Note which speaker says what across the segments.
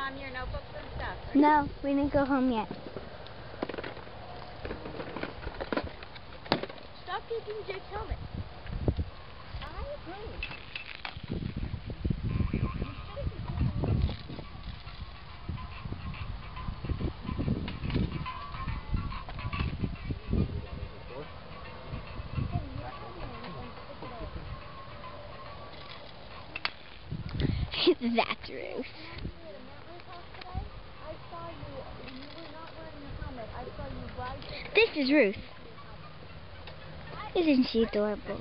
Speaker 1: on your notebooks and stuff, right?
Speaker 2: No, we didn't go home yet.
Speaker 1: Stop taking Jake's helmet. I agree.
Speaker 2: That's Ruth. This is Ruth. Isn't she adorable?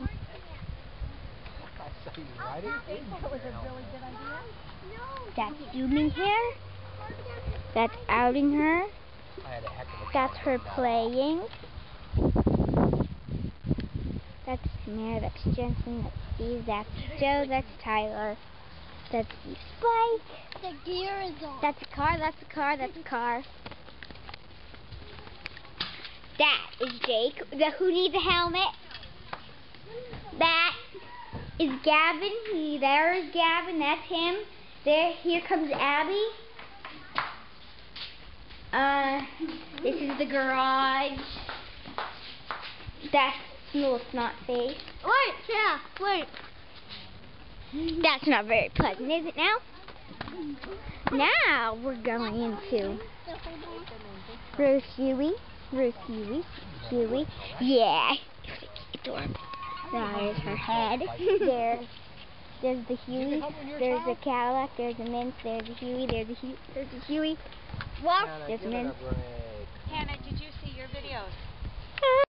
Speaker 2: That's zooming her. That's outing her. That's her playing. That's Mary, that's Jensen, that's Steve, that's Joe, that's Tyler. That's Spike.
Speaker 3: The gear is on.
Speaker 2: That's a car, that's a car, that's a car. That is Jake. Who needs a helmet? That is Gavin. There is Gavin, that's him. Here comes Abby. This is the garage. That's little snot face.
Speaker 3: Wait, yeah, wait.
Speaker 2: That's not very pleasant, is it now? Now we're going into Ruth Huey. Ruth Huey. Huey. Yeah. Adorable. There's her head. There's the Huey. There's the Cadillac. There's the Mint. There's the Huey. There's the Huey. There's the Huey. Well, there's the Mint.